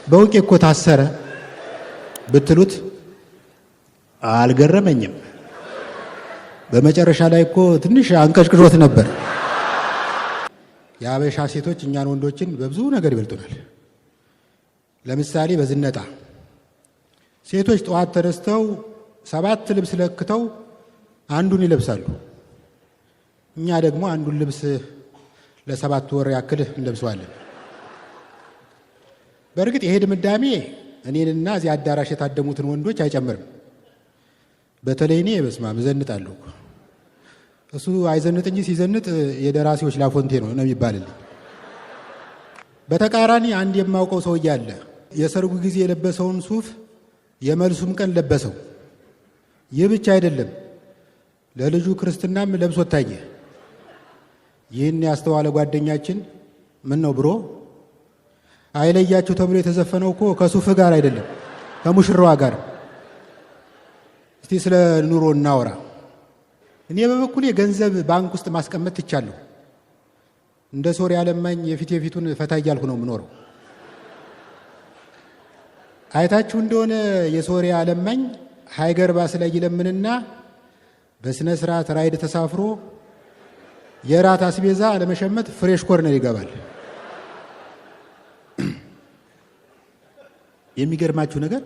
በውቄ እኮ ታሰረ ብትሉት አልገረመኝም። በመጨረሻ ላይ እኮ ትንሽ አንቀሽቅሾት ነበር። የአበሻ ሴቶች እኛን ወንዶችን በብዙ ነገር ይበልጡናል። ለምሳሌ በዝነጣ ሴቶች ጠዋት ተነስተው 7 ልብስ ለክተው አንዱን ይለብሳሉ። እኛ ደግሞ አንዱን ልብስ ለ7 ወር ያክል እንለብሰዋለን። በእርግጥ ይሄ ድምዳሜ እኔንና እዚህ አዳራሽ የታደሙትን ወንዶች አይጨምርም። በተለይ እኔ በስማም እዘንጣለሁ። እሱ አይዘንጥ እንጂ ሲዘንጥ የደራሲዎች ላፎንቴ ነው የሚባልልኝ። በተቃራኒ አንድ የማውቀው ሰውዬ አለ። የሰርጉ ጊዜ የለበሰውን ሱፍ የመልሱም ቀን ለበሰው። ይህ ብቻ አይደለም፣ ለልጁ ክርስትናም ለብሶት ታየ። ይህን ያስተዋለ ጓደኛችን ምን ነው ብሮ አይለያችሁ ተብሎ የተዘፈነው እኮ ከሱፍ ጋር አይደለም ከሙሽራዋ ጋር። እስቲ ስለ ኑሮ እናወራ። እኔ በበኩሌ ገንዘብ ባንክ ውስጥ ማስቀመጥ ትቻለሁ። እንደ ሶሪያ ለማኝ የፊቱን ፈታ እያልኩ ነው የምኖረው። አይታችሁ እንደሆነ የሶሪያ ለማኝ ሃይገር ባስ ላይ ይለምንና በስነ ስርዓት ራይድ ተሳፍሮ የራት አስቤዛ ለመሸመት ፍሬሽ ኮርነር ይገባል። የሚገርማችሁ ነገር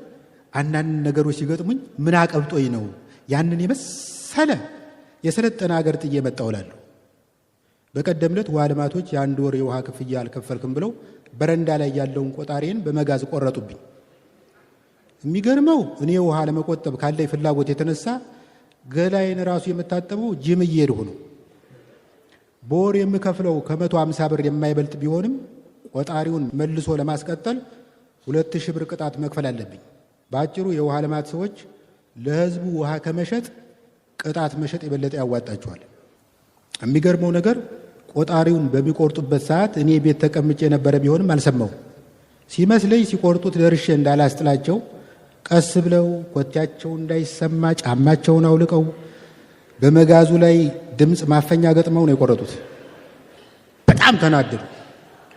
አንዳንድ ነገሮች ሲገጥሙኝ ምን አቀብጦኝ ነው ያንን የመሰለ የሰለጠነ ሀገር ጥዬ መጣሁ እላለሁ። በቀደም ዕለት ውሃ ልማቶች የ1 ወር የውሃ ክፍያ አልከፈልክም ብለው በረንዳ ላይ ያለውን ቆጣሪን በመጋዝ ቆረጡብኝ። የሚገርመው እኔ ውሃ ለመቆጠብ ካለኝ ፍላጎት የተነሳ ገላዬን ራሱ የምታጠበው ጂም እየሄድሁ ነው። በወር የምከፍለው ከ150 ብር የማይበልጥ ቢሆንም ቆጣሪውን መልሶ ለማስቀጠል 2000 ብር ቅጣት መክፈል አለብኝ። በአጭሩ የውሃ ልማት ሰዎች ለህዝቡ ውሃ ከመሸጥ ቅጣት መሸጥ የበለጠ ያዋጣቸዋል። የሚገርመው ነገር ቆጣሪውን በሚቆርጡበት ሰዓት እኔ ቤት ተቀምጬ የነበረ ቢሆንም አልሰማው። ሲመስለኝ ሲቆርጡት ደርሼ እንዳላስጥላቸው ቀስ ብለው ኮቴያቸው እንዳይሰማ ጫማቸውን አውልቀው በመጋዙ ላይ ድምፅ ማፈኛ ገጥመው ነው የቆረጡት። በጣም ተናደዱ።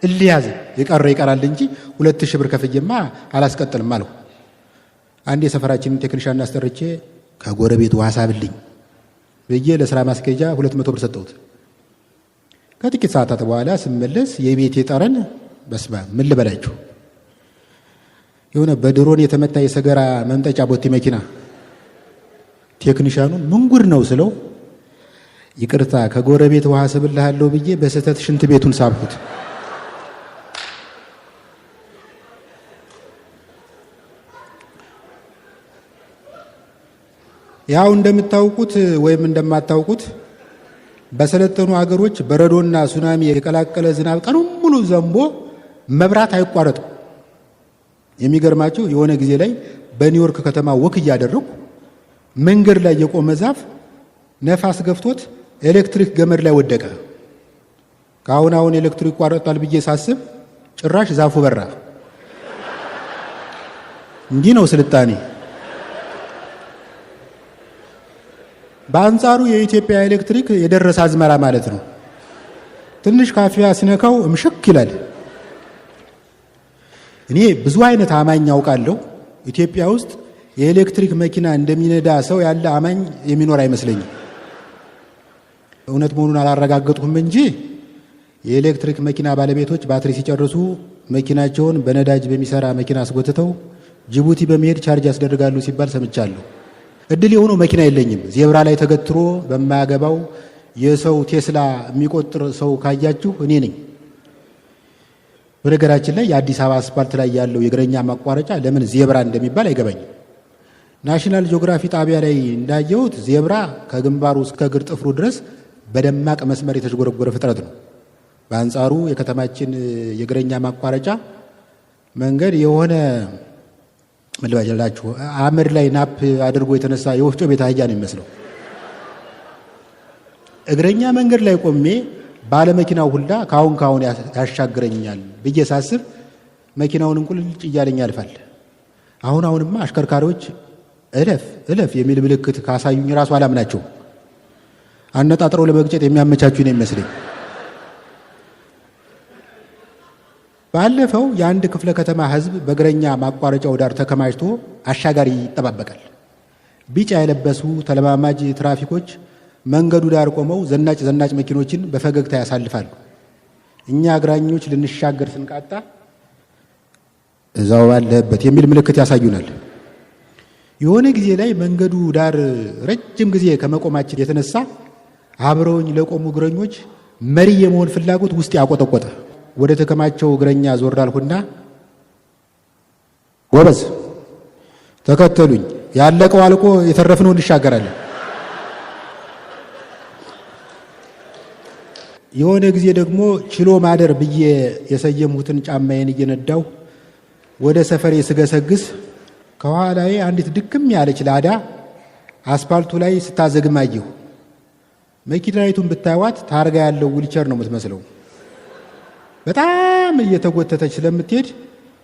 እልያዝ የቀረ ይቀራል እንጂ 2000 ብር ከፍዬማ አላስቀጥልም አለው። አንድ የሰፈራችንን ቴክኒሻን አስጠርቼ ከጎረቤት ዋሳብልኝ ብዬ ለስራ ማስኬጃ 200 ብር ሰጠሁት። ከጥቂት ሰዓታት በኋላ ስመለስ የቤቴ ጠረን በስማ ምን ልበላችሁ፣ የሆነ በድሮን የተመታ የሰገራ መምጠጫ ቦቴ መኪና። ቴክኒሻኑ ምን ጉድ ነው ስለው ይቅርታ ከጎረቤት ውሃ ስብልሃለሁ ብዬ በስህተት ሽንት ቤቱን ሳብኩት። ያው እንደምታውቁት ወይም እንደማታውቁት በሰለጠኑ ሀገሮች በረዶና ሱናሚ የቀላቀለ ዝናብ ቀኑን ሙሉ ዘንቦ መብራት አይቋረጥም። የሚገርማችሁ የሆነ ጊዜ ላይ በኒውዮርክ ከተማ ወክ እያደረኩ መንገድ ላይ የቆመ ዛፍ ነፋስ ገፍቶት ኤሌክትሪክ ገመድ ላይ ወደቀ። አሁን ኤሌክትሪክ ይቋረጣል ብዬ ሳስብ ጭራሽ ዛፉ በራ። እንዲህ ነው ስልጣኔ። በአንጻሩ የኢትዮጵያ ኤሌክትሪክ የደረሰ አዝመራ ማለት ነው። ትንሽ ካፊያ ሲነካው እምሽክ ይላል። እኔ ብዙ አይነት አማኝ ያውቃለሁ። ኢትዮጵያ ውስጥ የኤሌክትሪክ መኪና እንደሚነዳ ሰው ያለ አማኝ የሚኖር አይመስለኝም። እውነት መሆኑን አላረጋገጥኩም እንጂ የኤሌክትሪክ መኪና ባለቤቶች ባትሪ ሲጨርሱ መኪናቸውን በነዳጅ በሚሰራ መኪና አስጎትተው ጅቡቲ በመሄድ ቻርጅ ያስደርጋሉ ሲባል ሰምቻለሁ። እድል የሆነው መኪና የለኝም። ዜብራ ላይ ተገትሮ በማያገባው የሰው ቴስላ የሚቆጥር ሰው ካያችሁ እኔ ነኝ። በነገራችን ላይ የአዲስ አበባ አስፓልት ላይ ያለው የእግረኛ ማቋረጫ ለምን ዜብራ እንደሚባል አይገባኝም። ናሽናል ጂኦግራፊ ጣቢያ ላይ እንዳየሁት ዜብራ ከግንባሩ እስከ እግር ጥፍሩ ድረስ በደማቅ መስመር የተዥጎረጎረ ፍጥረት ነው። በአንጻሩ የከተማችን የእግረኛ ማቋረጫ መንገድ የሆነ ምን ልባላችሁ አመድ ላይ ናፕ አድርጎ የተነሳ የወፍጮ ቤት አህያ ነው የሚመስለው። እግረኛ መንገድ ላይ ቆሜ ባለመኪናው ሁላ ካሁን ያሻግረኛል ብዬ ሳስብ መኪናውን እንቁልጭ እያለኝ ያልፋል። አሁንማ አሽከርካሪዎች እለፍ የሚል ምልክት ካሳዩኝ ራሱ አላምናቸው። አነጣጥረው ለመግጨት የሚያመቻቹ ነው የሚመስለኝ። ባለፈው የአንድ ክፍለ ከተማ ህዝብ በእግረኛ ማቋረጫው ዳር ተከማችቶ አሻጋሪ ይጠባበቃል። ቢጫ የለበሱ ተለማማጅ ትራፊኮች መንገዱ ዳር ቆመው ዘናጭ መኪኖችን በፈገግታ ያሳልፋሉ። እኛ እግራኞች ልንሻገር ስንቃጣ እዛው ባለበት የሚል ምልክት ያሳዩናል። የሆነ ጊዜ ላይ መንገዱ ዳር ረጅም ጊዜ ከመቆማችን የተነሳ አብረውኝ ለቆሙ እግረኞች መሪ የመሆን ፍላጎት ውስጥ ያቆጠቆጠ። ወደ ተከማቸው እግረኛ ዞር አልኩና ጎበዝ ተከተሉኝ፣ ያለቀው አልቆ የተረፍነው እንሻገራለን። የሆነ ጊዜ ደግሞ ችሎ ማደር ብዬ የሰየሙትን ጫማዬን እየነዳው ወደ ሰፈሬ ስገሰግስ ከኋላዬ አንዲት ድክም ያለች ላዳ አስፓልቱ ላይ ስታዘግም አየሁ። መኪናይቱን ብታዩት ታርጋ ያለው ዊልቸር ነው የምትመስለው። በጣም እየተጎተተች ስለምትሄድ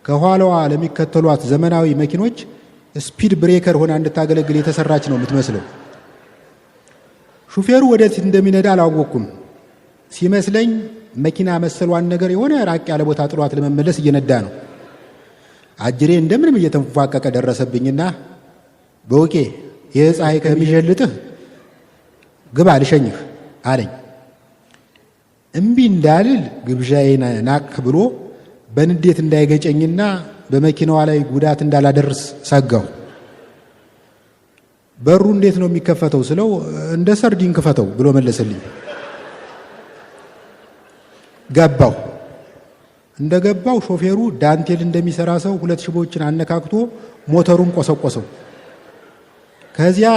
ከኋላዋ ለሚከተሏት ዘመናዊ መኪኖች ስፒድ ብሬከር ሆና እንድታገለግል የተሰራች ነው የምትመስለው። ሹፌሩ ወዴት እንደሚነዳ አላወቅኩም። ሲመስለኝ መኪና መሰሏን ነገር የሆነ ራቅ ያለ ቦታ ጥሏት ለመመለስ እየነዳ ነው። አጅሬ እንደምንም እየተንፏቀቀ ደረሰብኝና በውቄ የፀሐይ ከሚዠልጥህ ግባ ልሸኝህ አለኝ። እምቢ እንዳልል ግብዣዬን ናቅ ብሎ በንዴት እንዳይገጨኝና በመኪናዋ ላይ ጉዳት እንዳላደርስ ሰጋው። በሩ እንዴት ነው የሚከፈተው ስለው እንደ ሰርዲን ክፈተው ብሎ መለሰልኝ። ገባው። እንደገባው ሾፌሩ ዳንቴል እንደሚሰራ ሰው 2 ሽቦችን አነካክቶ ሞተሩን ቆሰቆሰው። ከዚያ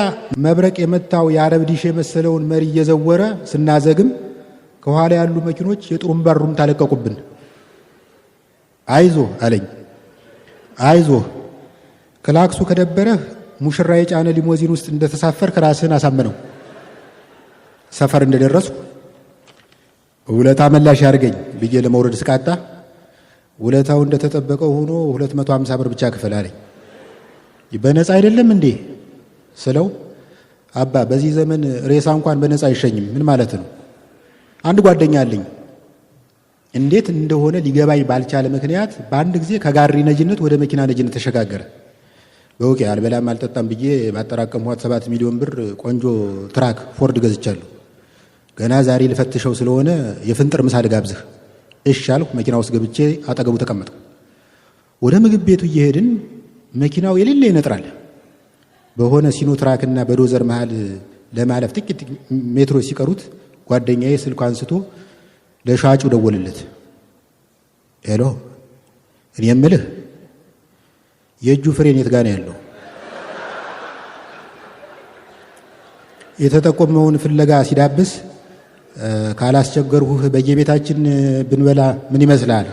መብረቅ የመታው የአረብ ዲሽ የመሰለውን መሪ እየዘወረ ስናዘግም ከኋላ ያሉ መኪኖች የጥሩምባ ሩምታ ለቀቁብን። አይዞህ አለኝ። አይዞህ ክላክሱ ከደበረህ ሙሽራ የጫነ ሊሞዚን ውስጥ እንደተሳፈርክ ራስህን አሳምነው። ሰፈር እንደደረስኩ ውለታ መላሽ ያርገኝ ብዬ ለመውረድ ስቃጣ ውለታው እንደተጠበቀው ሆኖ 250 ብር ብቻ ክፈል አለኝ። በነፃ አይደለም እንዴ ስለው አባ በዚህ ዘመን ሬሳ እንኳን በነፃ አይሸኝም። ምን ማለት ነው? አንድ ጓደኛ አለኝ እንዴት እንደሆነ ሊገባኝ ባልቻለ ምክንያት በአንድ ጊዜ ከጋሪ ነጅነት ወደ መኪና ነጅነት ተሸጋገረ። በውቄ አልበላም አልጠጣም ብዬ ባጠራቀምኋት 7 ሚሊዮን ብር ቆንጆ ትራክ ፎርድ ገዝቻለሁ። ገና ዛሬ ልፈትሸው ስለሆነ የፍንጥር ምሳ ልጋብዝህ። እሺ አልኩ። መኪና ውስጥ ገብቼ አጠገቡ ተቀመጥኩ። ወደ ምግብ ቤቱ እየሄድን መኪናው የሌለ ይነጥራል። በሆነ ሲኖ ትራክና በዶዘር መሃል ለማለፍ ጥቂት ሜትሮች ሲቀሩት ጓደኛዬ ስልኩ አንስቶ ለሻጩ ደወልለት። ሄሎ፣ እኔ የምልህ የእጁ ፍሬን የት ጋር ነው ያለው? የተጠቆመውን ፍለጋ ሲዳብስ ካላስቸገርሁህ በየቤታችን ብንበላ ምን ይመስላል?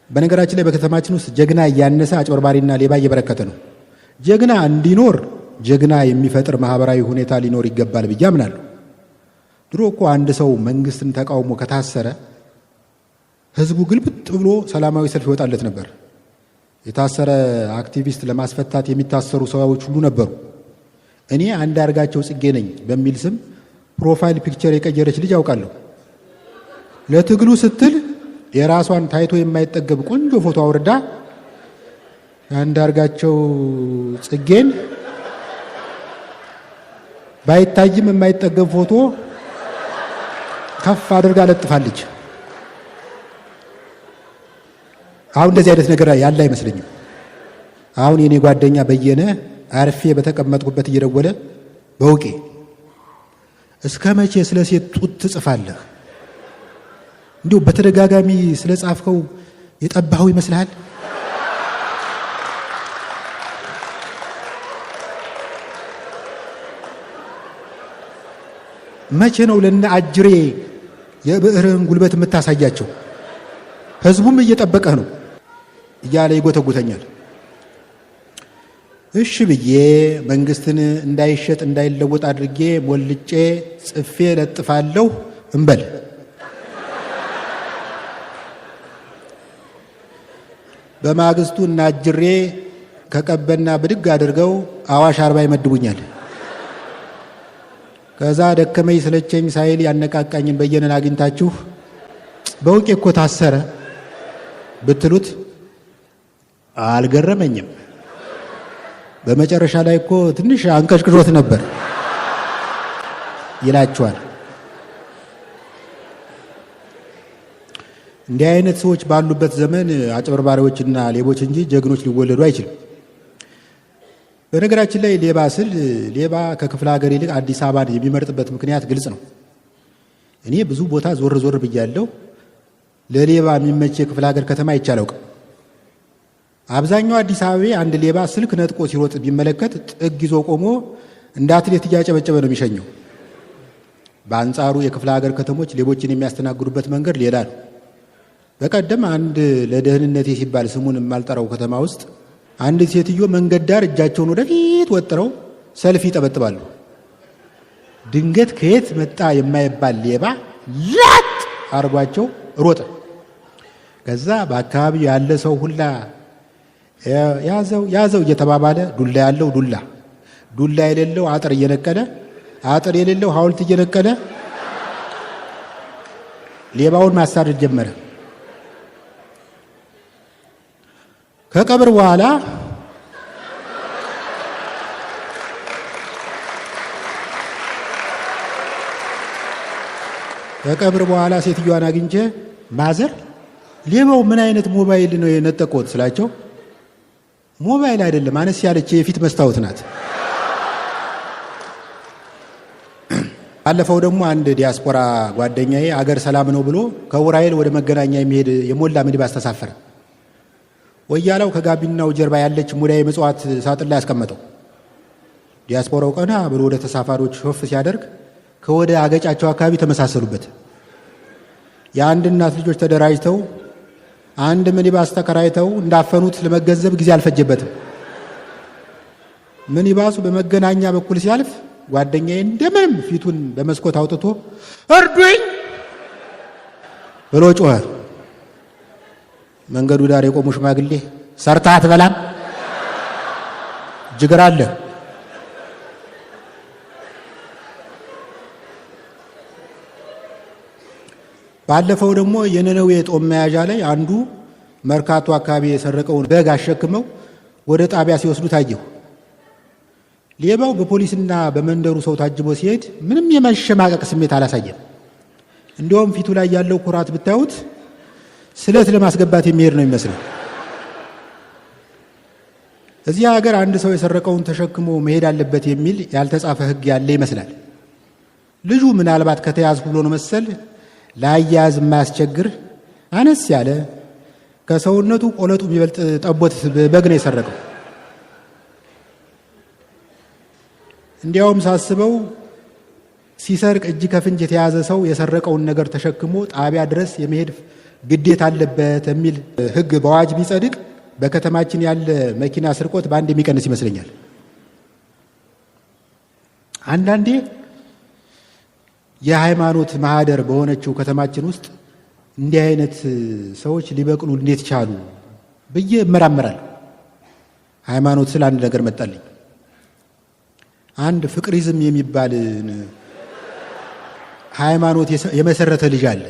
በነገራችን ላይ በከተማችን ውስጥ ጀግና እያነሰ አጭበርባሪና ሌባ እየበረከተ ነው። ጀግና እንዲኖር ጀግና የሚፈጥር ማህበራዊ ሁኔታ ሊኖር ይገባል ብዬ አምናለሁ። ድሮ እኮ አንድ ሰው መንግስትን ተቃውሞ ከታሰረ ህዝቡ ግልብጥ ብሎ ሰላማዊ ሰልፍ ይወጣለት ነበር። የታሰረ አክቲቪስት ለማስፈታት የሚታሰሩ ሰዎች ሁሉ ነበሩ። እኔ አንዳርጋቸው ጽጌ ነኝ በሚል ስም ፕሮፋይል ፒክቸር የቀየረች ልጅ አውቃለሁ። ለትግሉ ስትል የራሷን ታይቶ የማይጠገብ ቆንጆ ፎቶ አውርዳ አንዳርጋቸው ጽጌን ባይታይም የማይጠገብ ፎቶ ከፍ አድርጋ ለጥፋለች። አሁን እንደዚህ አይነት ነገር ያለ አይመስለኝም። አሁን የኔ ጓደኛ በየነ አርፌ በተቀመጥኩበት እየደወለ በውቄ እስከ መቼ ስለ ሴት ጡት ትጽፋለህ? እንዲሁ በተደጋጋሚ ስለ ጻፍከው የጠባኸው ይመስልሃል? መቼ ነው ለነ አጅሬ የብዕርህን ጉልበት የምታሳያቸው? ህዝቡም እየጠበቀህ ነው እያለ ይጎተጉተኛል። እሺ ብዬ መንግስትን እንዳይሸጥ እንዳይለወጥ አድርጌ ሞልጬ ጽፌ ለጥፋለሁ እንበል። በማግስቱ እና አጅሬ ከቀበና ብድግ አድርገው አዋሽ 40 ይመድቡኛል። ከዛ ደከመኝ ስለቸኝ ሳይል ያነቃቃኝን በየነን አግኝታችሁ በውቄ እኮ ታሰረ ብትሉት አልገረመኝም። በመጨረሻ ላይ እኮ ትንሽ አንቀሽቅሾት ነበር ይላቸዋል። እንዲህ አይነት ሰዎች ባሉበት ዘመን አጭበርባሪዎችና ሌቦች እንጂ ጀግኖች ሊወለዱ አይችልም። በነገራችን ላይ ሌባ ስል ሌባ ከክፍለ ሀገር ይልቅ አዲስ አበባን የሚመርጥበት ምክንያት ግልጽ ነው። እኔ ብዙ ቦታ ዞር ዞር ብያለሁ። ለሌባ የሚመች የክፍለ ሀገር ከተማ አይቻለውቅ። አብዛኛው አዲስ አበባ አንድ ሌባ ስልክ ነጥቆ ሲሮጥ ቢመለከት ጥግ ይዞ ቆሞ እንደ አትሌት እያጨበጨበ ነው የሚሸኘው። በአንጻሩ የክፍለ ሀገር ከተሞች ሌቦችን የሚያስተናግዱበት መንገድ ሌላ ነው። በቀደም አንድ ለደህንነቴ ሲባል ስሙን የማልጠራው ከተማ ውስጥ አንድ ሴትዮ መንገድ ዳር እጃቸውን ወደፊት ወጥረው ሰልፍ ይጠበጥባሉ። ድንገት ከየት መጣ የማይባል ሌባ ላጥ አርጓቸው ሮጠ። ከዛ በአካባቢው ያለ ሰው ሁላ ያዘው ያዘው እየተባባለ ዱላ ያለው ዱላ፣ ዱላ የሌለው አጥር እየነቀለ፣ አጥር የሌለው ሐውልት እየነቀለ ሌባውን ማሳደድ ጀመረ። ከቀብር በኋላ ሴትዮዋን አግኝቼ ማዘር ሌባው ምን አይነት ሞባይል ነው የነጠቆት ስላቸው፣ ሞባይል አይደለም አነስ ያለች የፊት መስታወት ናት። ባለፈው ደግሞ አንድ ዲያስፖራ ጓደኛዬ አገር ሰላም ነው ብሎ ከውራይል ወደ መገናኛ የሚሄድ የሞላ ሚኒባስ ተሳፈረ። ወያላው ከጋቢናው ጀርባ ያለች ሙዳየ ምጽዋት ሳጥን ላይ ያስቀመጠው። ዲያስፖራው ቀና ብሎ ወደ ተሳፋሪዎች ሾፍ ሲያደርግ ከወደ አገጫቸው አካባቢ ተመሳሰሉበት። የአንድ እናት ልጆች ተደራጅተው አንድ ሚኒባስ ተከራይተው እንዳፈኑት ለመገንዘብ ጊዜ አልፈጀበትም። ሚኒባሱ በመገናኛ በኩል ሲያልፍ ጓደኛዬ እንደምንም ፊቱን በመስኮት አውጥቶ እርዱኝ ብሎ ጮኸ። መንገዱ ዳር የቆሙ ሽማግሌ ሰርታ አትበላም ጅግር አለ። ባለፈው ደግሞ የነነዌ ጦም መያዣ ላይ አንዱ መርካቶ አካባቢ የሰረቀውን በግ አሸክመው ወደ ጣቢያ ሲወስዱ ታየሁ። ሌባው በፖሊስና በመንደሩ ሰው ታጅቦ ሲሄድ ምንም የመሸማቀቅ ስሜት አላሳየም። እንዲያውም ፊቱ ላይ ያለው ኩራት ብታዩት ስለት ለማስገባት የሚሄድ ነው የሚመስለው። እዚህ ሀገር አንድ ሰው የሰረቀውን ተሸክሞ መሄድ አለበት የሚል ያልተጻፈ ሕግ ያለ ይመስላል። ልጁ ምናልባት ከተያዝኩ ብሎ ነው መሰል ለአያያዝ የማያስቸግር አነስ ያለ ከሰውነቱ ቆለጡ የሚበልጥ ጠቦት በግ ነው የሰረቀው። እንዲያውም ሳስበው ሲሰርቅ እጅ ከፍንጅ የተያዘ ሰው የሰረቀውን ነገር ተሸክሞ ጣቢያ ድረስ የመሄድ ግዴታ አለበት የሚል ሕግ በአዋጅ ቢጸድቅ በከተማችን ያለ መኪና ስርቆት በአንድ የሚቀንስ ይመስለኛል። አንዳንዴ የሃይማኖት ማህደር በሆነችው ከተማችን ውስጥ እንዲህ አይነት ሰዎች ሊበቅሉ እንዴት ቻሉ ብዬ እመራመራለሁ። ሃይማኖት ስለ አንድ ነገር መጣልኝ። አንድ ፍቅሪዝም የሚባል ሃይማኖት የመሰረተ ልጅ አለ።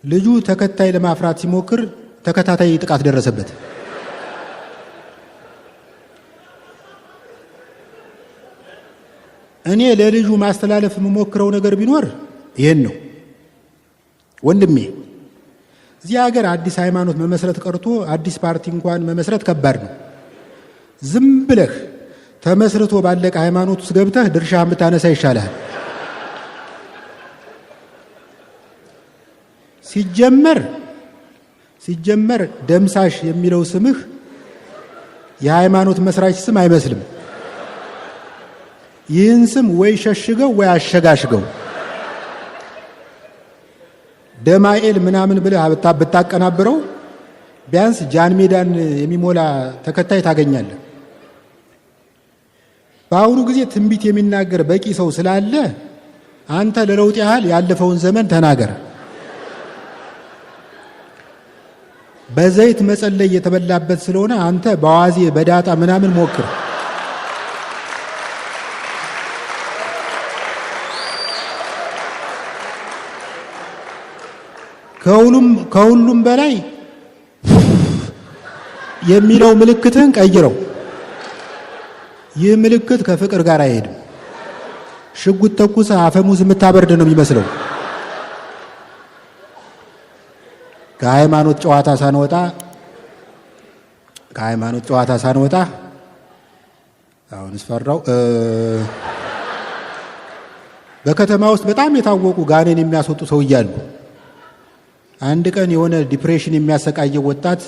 ልጁ ተከታይ ለማፍራት ሲሞክር ተከታታይ ጥቃት ደረሰበት። እኔ ለልጁ ማስተላለፍ የምሞክረው ነገር ቢኖር ይሄን ነው። ወንድሜ፣ እዚህ ሀገር አዲስ ሃይማኖት መመስረት ቀርቶ አዲስ ፓርቲ እንኳን መመስረት ከባድ ነው። ዝም ብለህ ተመስርቶ ባለቀ ሃይማኖት ውስጥ ገብተህ ድርሻህን ብታነሳ ይሻላል። ሲጀመር ደምሳሽ የሚለው ስምህ የሃይማኖት መስራች ስም አይመስልም። ይህን ስም ወይ ሸሽገው ወይ አሸጋሽገው። ደማኤል ምናምን ብለህ ብታቀናብረው ቢያንስ ጃን ሜዳን የሚሞላ ተከታይ ታገኛለህ። በአሁኑ ጊዜ ትንቢት የሚናገር በቂ ሰው ስላለ አንተ ለለውጥ ያህል ያለፈውን ዘመን ተናገር። በዘይት መጸለይ የተበላበት ስለሆነ አንተ በዋዜ በዳጣ ምናምን ሞክር። ከሁሉም በላይ የሚለው ምልክትን ቀይረው። ይህ ምልክት ከፍቅር ጋር አይሄድም። ሽጉጥ ተኩስ አፈሙዝ የምታበርድ ነው የሚመስለው። ከሃይማኖት ጨዋታ ሳንወጣ አሁን ስፈራው በከተማ ውስጥ በጣም የታወቁ ጋኔን የሚያስወጡ ሰው እያሉ አንድ ቀን የሆነ ዲፕሬሽን የሚያሰቃየው ወጣት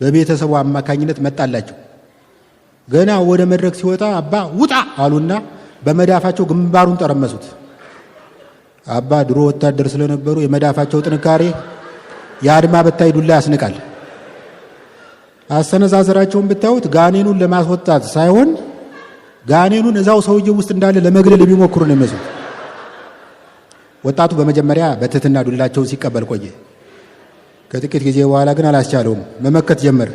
በቤተሰቡ አማካኝነት መጣላቸው። ገና ወደ መድረክ ሲወጣ አባ ውጣ አሉና በመዳፋቸው ግንባሩን ጠረመሱት። አባ ድሮ ወታደር ስለነበሩ የመዳፋቸው ጥንካሬ የአድማ በታይ ዱላ ያስንቃል። አሰነዛዘራቸውን ብታዩት ጋኔኑን ለማስወጣት ሳይሆን ጋኔኑን እዛው ሰውየው ውስጥ እንዳለ ለመግደል የሚሞክሩ ነው የሚመስሉት። ወጣቱ በመጀመሪያ በትህትና ዱላቸውን ሲቀበል ቆየ። ከጥቂት ጊዜ በኋላ ግን አላስቻለውም፣ መመከት ጀመረ።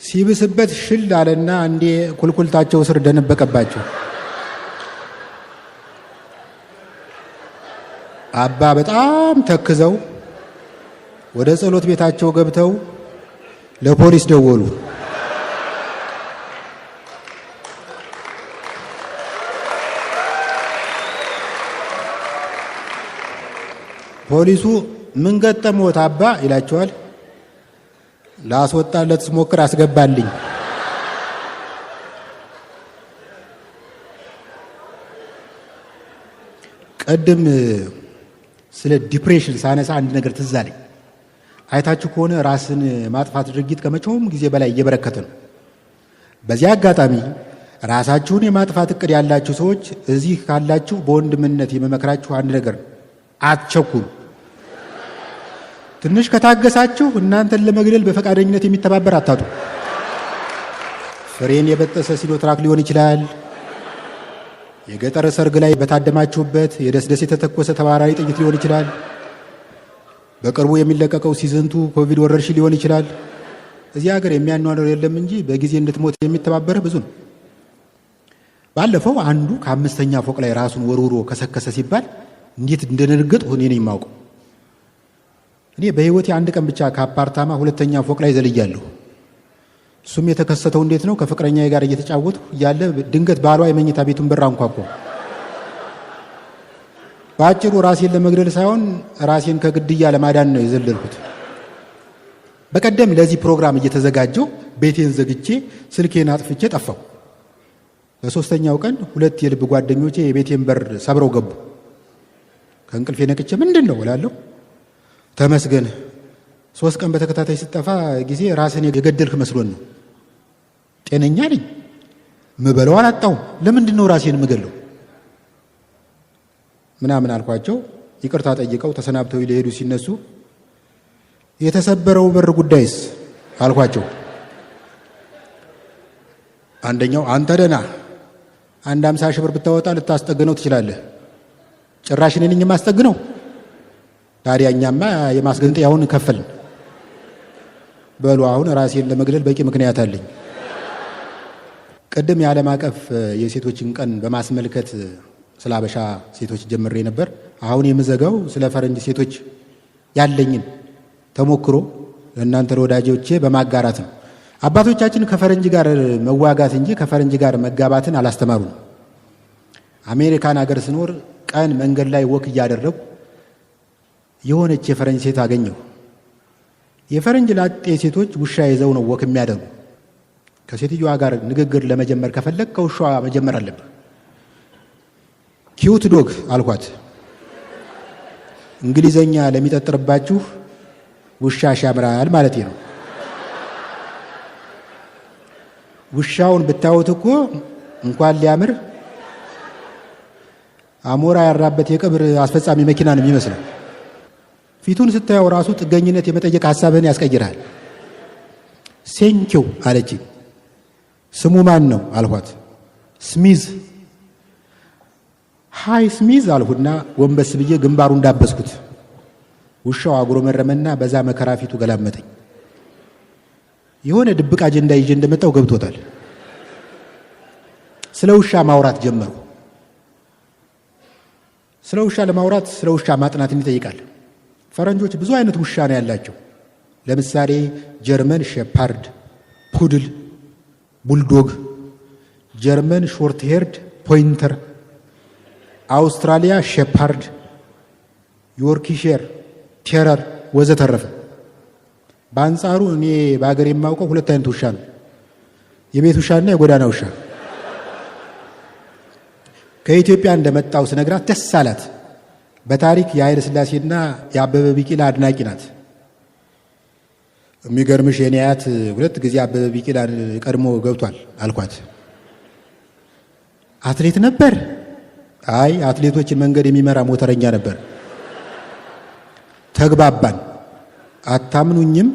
ሲብስበት ሽል አለና አንዴ ኩልኩልታቸው ስር ደነበቀባቸው። አባ በጣም ተክዘው ወደ ጸሎት ቤታቸው ገብተው ለፖሊስ ደወሉ። ፖሊሱ ምን ገጠመዎት አባ ይላቸዋል። ላስወጣለት ስሞክር አስገባልኝ። ቀደም ስለ ዲፕሬሽን ሳነሳ አንድ ነገር ትዝ አለኝ። አይታችሁ ከሆነ ራስን ማጥፋት ድርጊት ከመቼውም ጊዜ በላይ እየበረከተ ነው። በዚህ አጋጣሚ ራሳችሁን የማጥፋት እቅድ ያላችሁ ሰዎች እዚህ ካላችሁ በወንድምነት የመመክራችሁ አንድ ነገር አትቸኩሉ። ትንሽ ከታገሳችሁ እናንተን ለመግደል በፈቃደኝነት የሚተባበር አታጡ። ፍሬን የበጠሰ ሲኖትራክ ሊሆን ይችላል። የገጠር ሰርግ ላይ በታደማችሁበት የደስደስ የተተኮሰ ተባራሪ ጥይት ሊሆን ይችላል። በቅርቡ የሚለቀቀው ሲዝንቱ ኮቪድ ወረርሽኝ ሊሆን ይችላል። እዚህ ሀገር የሚያኗነው የለም እንጂ በጊዜ እንድትሞት የሚተባበር ብዙ ነው። ባለፈው አንዱ ከ5ኛ ፎቅ ላይ ራሱን ወርውሮ ከሰከሰ ሲባል እንዴት እንደነገጥኩ እኔ ነኝ የማውቀው። እኔ በህይወቴ አንድ ቀን ብቻ ከአፓርታማ 2ኛ ፎቅ ላይ ዘልያለሁ። እሱም የተከሰተው እንዴት ነው? ከፍቅረኛዬ ጋር እየተጫወትኩ እያለ ድንገት ባሏ የመኝታ ቤቱን በር አንኳኳ። በአጭሩ ራሴን ለመግደል ሳይሆን ራሴን ከግድያ ለማዳን ነው የዘለልኩት። በቀደም ለዚህ ፕሮግራም እየተዘጋጀው ቤቴን ዘግቼ ስልኬን አጥፍቼ ጠፋሁ። በ3ኛው ቀን 2 የልብ ጓደኞቼ የቤቴን በር ሰብረው ገቡ። ከእንቅልፌ ነቅቼ ምንድን ነው እላለሁ። ተመስገን 3 ቀን በተከታታይ ስጠፋ ጊዜ ራስን የገደልክ መስሎን ነው። ጤነኛ ነኝ፣ ምበለው አላጣሁም። ለምንድን ነው ራሴን ምገለው ምናምን አልኳቸው። ይቅርታ ጠይቀው ተሰናብተው ሊሄዱ ሲነሱ የተሰበረው በር ጉዳይስ አልኳቸው። አንደኛው አንተ ደህና 50 ሺህ ብር ብታወጣ ልታስጠግነው ትችላለህ፣ ጭራሽ እኔ ነኝ የማስጠግነው። ታዲያ እኛማ የማስገንጠያውን ከፈልን። በሉ አሁን ራሴን ለመግደል በቂ ምክንያት አለኝ። ቅድም የዓለም አቀፍ የሴቶችን ቀን በማስመልከት ስለ አበሻ ሴቶች ጀምሬ ነበር። አሁን የምዘጋው ስለ ፈረንጅ ሴቶች ያለኝን ተሞክሮ ለእናንተ ወዳጆቼ በማጋራት ነው። አባቶቻችን ከፈረንጅ ጋር መዋጋት እንጂ ከፈረንጅ ጋር መጋባትን አላስተማሩም። አሜሪካን ሀገር ስኖር ቀን መንገድ ላይ ወክ እያደረጉ የሆነች የፈረንጅ ሴት አገኘሁ። የፈረንጅ ላጤ ሴቶች ውሻ ይዘው ነው ወክ የሚያደርጉ። ከሴትዮዋ ጋር ንግግር ለመጀመር ከፈለግ ከውሻዋ መጀመር አለብህ። ኪዩት ዶግ አልኳት። እንግሊዘኛ ለሚጠጥርባችሁ ውሻ ያምራል ማለት ነው። ውሻውን ብታዩት እኮ እንኳን ሊያምር አሞራ ያራበት የቀብር አስፈጻሚ መኪና ነው የሚመስለው። ፊቱን ስታየው ራሱ ጥገኝነት የመጠየቅ ሐሳብህን ያስቀይራል። ሴንኪው አለችኝ። ስሙ ማን ነው አልኳት። ስሚዝ። ሃይ ስሚዝ አልሁና ወንበስ ብዬ ግንባሩ እንዳበስኩት። ውሻው አጉረመረመና በዛ መከራ ፊቱ ገላመጠኝ። የሆነ ድብቅ አጀንዳ ይዤ እንደመጣው ገብቶታል። ስለ ውሻ ማውራት ጀመሩ። ስለ ውሻ ለማውራት ስለ ውሻ ማጥናትን ይጠይቃል። ፈረንጆች ብዙ አይነት ውሻ ነው ያላቸው። ለምሳሌ ጀርመን ሼፓርድ፣ ፑድል፣ ቡልዶግ፣ ጀርመን ሾርት ሄርድ ፖይንተር፣ አውስትራሊያ ሼፓርድ፣ ዮርክሼር ቴረር ወዘተረፈ። በአንጻሩ እኔ በሀገር የማውቀው ሁለት አይነት ውሻ ነው፣ የቤት ውሻና የጎዳና ውሻ። ከኢትዮጵያ እንደመጣው ስነግራት ደስ አላት። በታሪክ የኃይለ ሥላሴና የአበበ ቢቂላ አድናቂ ናት። የሚገርምሽ የኔ አያት 2 ጊዜ አበበ ቢቂላን ቀድሞ ገብቷል አልኳት። አትሌት ነበር? አይ አትሌቶችን መንገድ የሚመራ ሞተረኛ ነበር። ተግባባን። አታምኑኝም?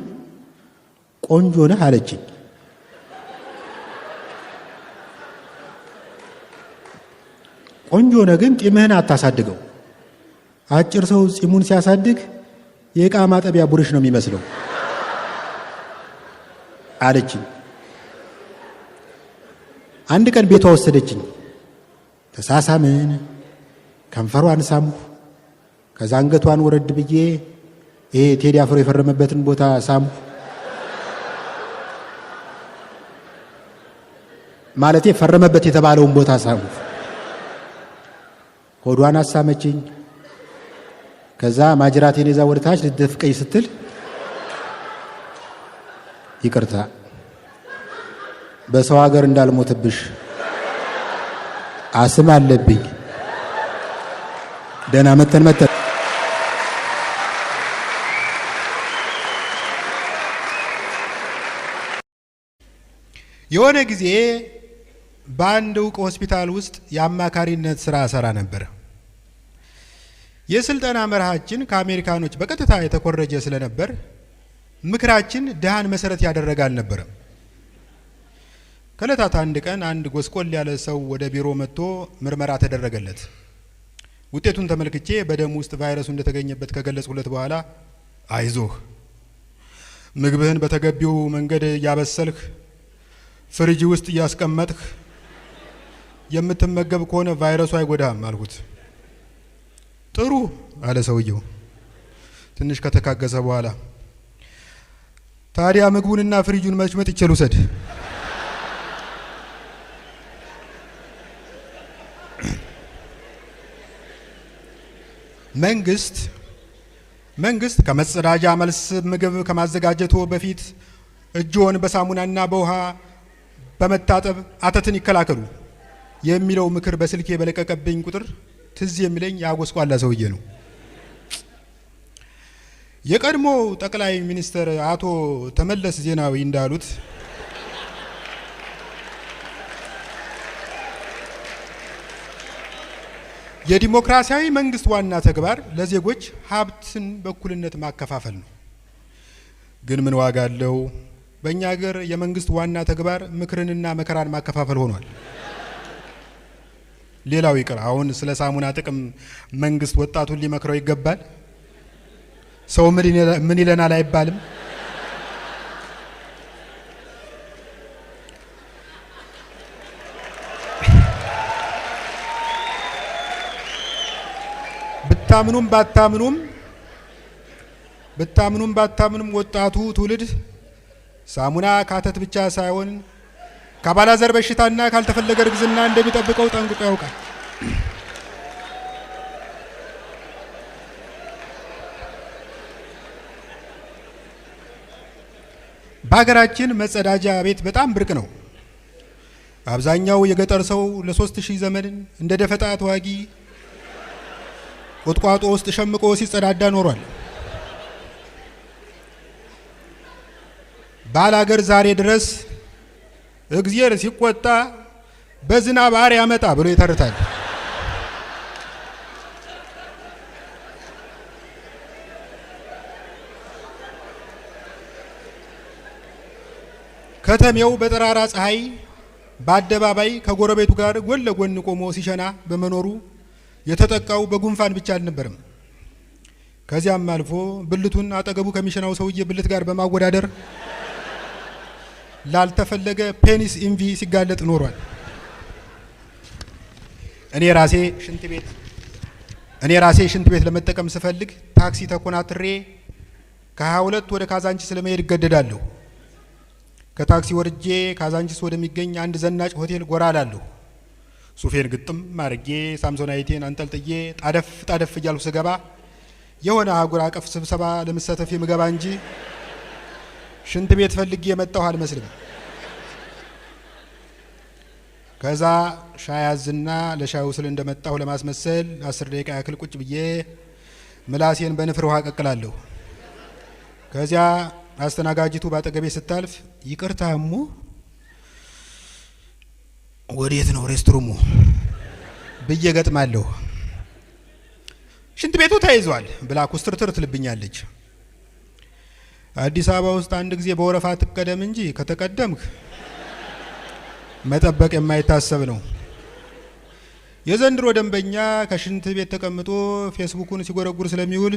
ቆንጆ ነህ አለችኝ። ቆንጆ ነህ ግን ጢምህን አታሳድገው። አጭር ሰው ጺሙን ሲያሳድግ የዕቃ ማጠቢያ ቡርሽ ነው የሚመስለው አለችኝ። አንድ ቀን ቤቷ ወሰደችኝ። ተሳሳምን፣ ከንፈሯን ሳምሁ። ከዛ አንገቷን ወረድ ብዬ ይሄ ቴዲ አፍሮ የፈረመበትን ቦታ ሳምሁ። ማለቴ ፈረመበት የተባለውን ቦታ ሳምሁ። ሆዷን አሳመችኝ። ከዛ ማጅራቴን ይዛ ወደ ታች ልትደፍቀኝ ስትል ይቅርታ በሰው ሀገር እንዳልሞትብሽ አስም አለብኝ። ደህና መተን የሆነ ጊዜ በአንድ ዕውቅ ሆስፒታል ውስጥ የአማካሪነት ስራ ሰራ ነበር። የስልጠና መርሃችን ከአሜሪካኖች በቀጥታ የተኮረጀ ስለነበር ምክራችን ድሃን መሰረት ያደረገ አልነበረም። ከዕለታት አንድ ቀን አንድ ጎስቆል ያለ ሰው ወደ ቢሮ መጥቶ ምርመራ ተደረገለት። ውጤቱን ተመልክቼ በደም ውስጥ ቫይረሱ እንደተገኘበት ከገለጽኩለት በኋላ አይዞህ፣ ምግብህን በተገቢው መንገድ እያበሰልህ ፍሪጅ ውስጥ እያስቀመጥህ የምትመገብ ከሆነ ቫይረሱ አይጎዳም አልኩት። ጥሩ አለ ሰውየው ትንሽ ከተካገሰ በኋላ። ታዲያ ምግቡንና ፍሪጁን መች መጥቼ ልውሰድ? መንግስት ከመጸዳጃ መልስ ምግብ ከማዘጋጀቱ በፊት እጅዎን በሳሙናና በውሃ በመታጠብ አተትን ይከላከሉ የሚለው ምክር በስልኬ በለቀቀብኝ ቁጥር ትዝ የሚለኝ ያጎስቋላ ሰውዬ ነው። የቀድሞ ጠቅላይ ሚኒስትር አቶ ተመለስ ዜናዊ እንዳሉት የዲሞክራሲያዊ መንግስት ዋና ተግባር ለዜጎች ሀብትን በእኩልነት ማከፋፈል ነው። ግን ምን ዋጋ አለው? በእኛ ሀገር የመንግስት ዋና ተግባር ምክርንና መከራን ማከፋፈል ሆኗል። ሌላው ይቅር፣ አሁን ስለ ሳሙና ጥቅም መንግስት ወጣቱን ሊመክረው ይገባል። ሰው ምን ይለናል አይባልም። ብታምኑም ባታምኑም ወጣቱ ትውልድ ሳሙና ካተት ብቻ ሳይሆን ከባላዘር በሽታና ካልተፈለገ እርግዝና እንደሚጠብቀው ጠንቅቆ ያውቃል። በሀገራችን መጸዳጃ ቤት በጣም ብርቅ ነው። አብዛኛው የገጠር ሰው ለ3000 ዘመን እንደ ደፈጣ ተዋጊ ቁጥቋጦ ውስጥ ሸምቆ ሲጸዳዳ ኖሯል። ባላገር ዛሬ ድረስ እግዚአብሔር ሲቆጣ በዝናብ አር ያመጣ ብሎ ይተርታል። ከተሜው በጠራራ ፀሐይ በአደባባይ ከጎረቤቱ ጋር ጎን ለጎን ቆሞ ሲሸና በመኖሩ የተጠቃው በጉንፋን ብቻ አልነበረም። ከዚያም አልፎ ብልቱን አጠገቡ ከሚሸናው ሰውዬ ብልት ጋር በማወዳደር ላልተፈለገ ፔኒስ ኢንቪ ሲጋለጥ ኖሯል። እኔ ራሴ ሽንት ቤት ለመጠቀም ስፈልግ ታክሲ ተኮናትሬ ከ22 ወደ ካዛንቺስ ለመሄድ እገደዳለሁ። ከታክሲ ወርጄ ካዛንቺስ ወደሚገኝ አንድ ዘናጭ ሆቴል ጎራ እላለሁ። ሱፌን ግጥም አድርጌ ሳምሶናይቴን አንጠልጥዬ ጣደፍ እያልኩ ስገባ የሆነ አህጉር አቀፍ ስብሰባ ለመሳተፍ የምገባ እንጂ ሽንት ቤት ፈልጌ የመጣሁ አልመስልም። ከዛ ሻይ አዝና ለሻዩ ስል እንደመጣሁ ለማስመሰል 10 ደቂቃ ያክል ቁጭ ብዬ ምላሴን በንፍር ውሃ ቀቅላለሁ። ከዚያ አስተናጋጅቱ ባጠገቤ ስታልፍ ይቅርታ እሙ ወዴት ነው ሬስትሩሙ ብዬ ገጥማለሁ። ሽንት ቤቱ ተይዟል ብላ ኩስትርትር ትልብኛለች። አዲስ አበባ ውስጥ አንድ ጊዜ በወረፋ ትቀደም እንጂ ከተቀደምክ መጠበቅ የማይታሰብ ነው። የዘንድሮ ደንበኛ ከሽንት ቤት ተቀምጦ ፌስቡኩን ሲጎረጉር ስለሚውል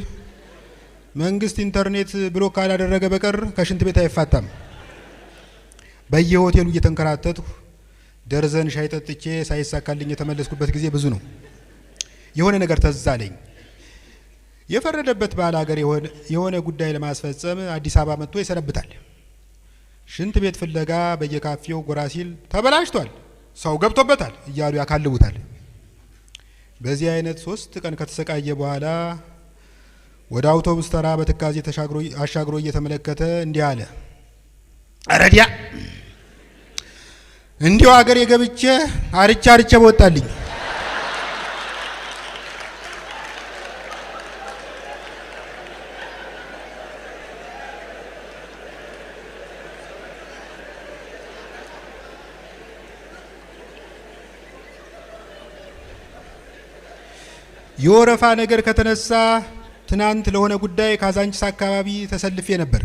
መንግስት ኢንተርኔት ብሎክ ካላደረገ በቀር ከሽንት ቤት አይፋታም። በየሆቴሉ እየተንከራተትኩ ደርዘን ሻይ ጠጥቼ ሳይሳካልኝ የተመለስኩበት ጊዜ ብዙ ነው። የሆነ ነገር ተዛለኝ። የፈረደበት ባለ ሀገር የሆነ ጉዳይ ለማስፈጸም አዲስ አበባ መጥቶ ይሰነብታል። ሽንት ቤት ፍለጋ በየካፌው ጎራ ሲል ተበላሽቷል፣ ሰው ገብቶበታል እያሉ ያካልቡታል። በዚህ አይነት 3 ቀን ከተሰቃየ በኋላ ወደ አውቶቡስ ተራ በትካዜ አሻግሮ እየተመለከተ እንዲህ አለ። አረዲያ እንዲው ሀገር የገብቼ አርቻ በወጣልኝ። የወረፋ ነገር ከተነሳ ትናንት ለሆነ ጉዳይ ካዛንቺስ አካባቢ ተሰልፌ ነበር።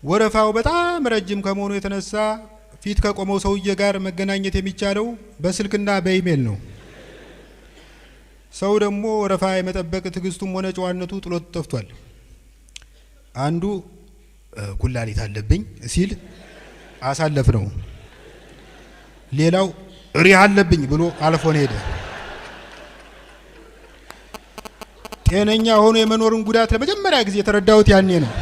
ወረፋው በጣም ረጅም ከመሆኑ የተነሳ ፊት ከቆመው ሰውዬ ጋር መገናኘት የሚቻለው በስልክና በኢሜል ነው። ሰው ደግሞ ወረፋ የመጠበቅ ትዕግስቱም ሆነ ጨዋነቱ ጥሎት ጠፍቷል። አንዱ ኩላሊት አለብኝ ሲል አሳለፍ ነው። ሌላው ሪህ አለብኝ ብሎ አልፎን ሄደ። ጤነኛ ሆኖ የመኖርን ጉዳት ለመጀመሪያ ጊዜ የተረዳሁት ያኔ ነው።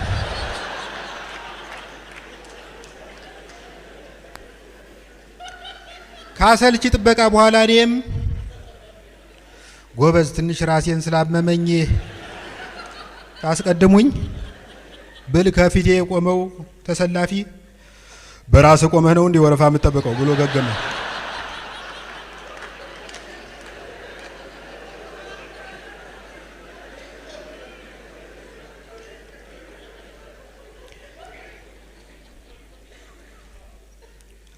ካሰልቺ ጥበቃ በኋላ እኔም ጎበዝ ትንሽ ራሴን ስላመመኝ ታስቀድሙኝ ብል ከፊቴ የቆመው ተሰላፊ በራስ ቆመህ ነው እንዴ ወረፋ የምትጠብቀው ብሎ ገገመ።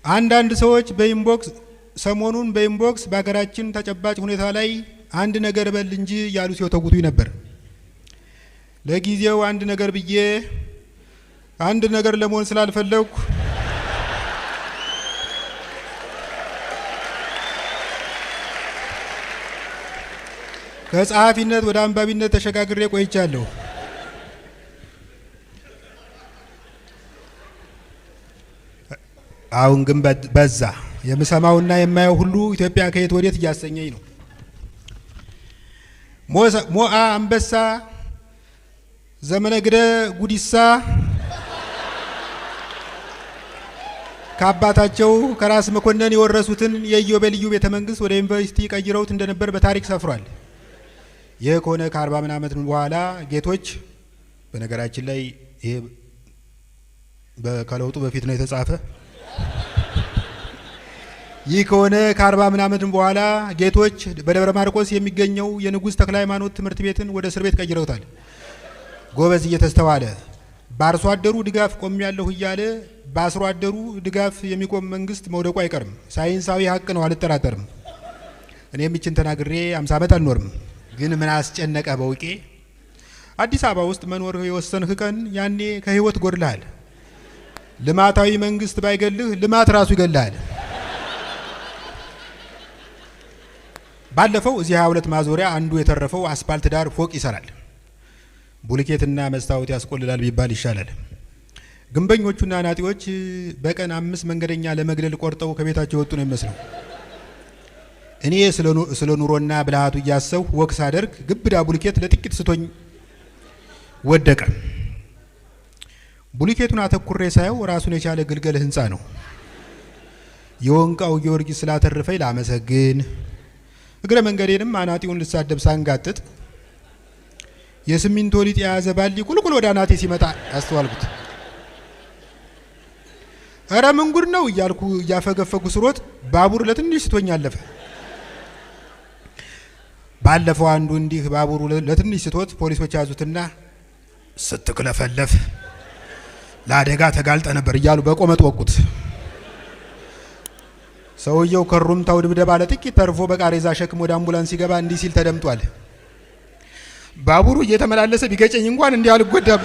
አንዳንድ ሰዎች ሰሞኑን በኢንቦክስ በሀገራችን ተጨባጭ ሁኔታ ላይ አንድ ነገር በል እንጂ ያሉ ሲወተውቱኝ ነበር። ለጊዜው አንድ ነገር ብዬ አንድ ነገር ለመሆን ስላልፈለኩ ከጸሐፊነት ወደ አንባቢነት ተሸጋግሬ ቆይቻለሁ። አሁን ግን በዛ የምሰማውና የማየው ሁሉ ኢትዮጵያ ከየት ወዴት እያሰኘኝ ነው። ሞአ አንበሳ፣ ዘመነ ግደ ጉዲሳ ከአባታቸው ከራስ መኮንን የወረሱትን የኢዮቤልዩ ቤተ መንግስት ወደ ዩኒቨርሲቲ ቀይረውት እንደነበር በታሪክ ሰፍሯል። ይህ ከሆነ ከ40 ምናምን ዓመት በኋላ ጌቶች፣ በነገራችን ላይ ይሄ ከለውጡ በፊት ነው የተጻፈ። ይህ ከሆነ ከ40 ምናምን ዓመት በኋላ ጌቶች በደብረ ማርቆስ የሚገኘው የንጉሥ ተክለ ሃይማኖት ትምህርት ቤትን ወደ እስር ቤት ቀይረውታል። ጎበዝ እየተስተዋለ በአርሶ አደሩ ድጋፍ ቆሜያለሁ እያለ በአርሶ አደሩ ድጋፍ የሚቆም መንግስት መውደቁ አይቀርም። ሳይንሳዊ ሀቅ ነው፣ አልጠራጠርም። እኔም ይችን ተናግሬ 50 ዓመት አልኖርም። ግን ምን አስጨነቀ በውቄ። አዲስ አበባ ውስጥ መኖር የወሰንህ ቀን ያኔ ከህይወት ጎድልሃል። ልማታዊ መንግስት ባይገልህ ልማት ራሱ ይገልሃል። ባለፈው እዚህ 22 ማዞሪያ አንዱ የተረፈው አስፓልት ዳር ፎቅ ይሰራል። ቡልኬትና መስታወት ያስቆልላል ቢባል ይሻላል። ግንበኞቹና ናጢዎች በቀን 5 መንገደኛ ለመግደል ቆርጠው ከቤታቸው ወጡ ነው የሚመስለው። እኔ ስለ ኑሮና ብልሃቱ እያሰብኩ ወክ ሳደርግ ግብዳ ቡልኬት ለጥቂት ስቶኝ ወደቀ። ቡልኬቱን አተኩሬ ሳየው ራሱን የቻለ ግልገል ህንጻ ነው። የወንቃው ጊዮርጊስ ስላተረፈኝ ላመሰግን፣ እግረ መንገዴንም አናጢውን ልሳደብ ሳንጋጥጥ የሲሚንቶ ሊጥ የያዘ ባሊ ቁልቁል ወደ አናቴ ሲመጣ አስተዋልኩት። ኧረ ምን ጉድ ነው እያልኩ እያፈገፈኩ ስሮጥ ባቡር ለትንሽ ስቶኝ አለፈ። ባለፈው አንዱ እንዲህ ባቡሩ ለትንሽ ስቶት ፖሊሶች ያዙትና ስትክለፈለፍ ለአደጋ ተጋልጠ ነበር እያሉ በቆመጥ ወቁት። ሰውየው ከሩምታው ድብደባ ለጥቂት ተርፎ በቃሬዛ ሸክም ወደ አምቡላንስ ሲገባ እንዲህ ሲል ተደምጧል። ባቡሩ እየተመላለሰ ቢገጨኝ እንኳን እንዲህ አልጎዳም።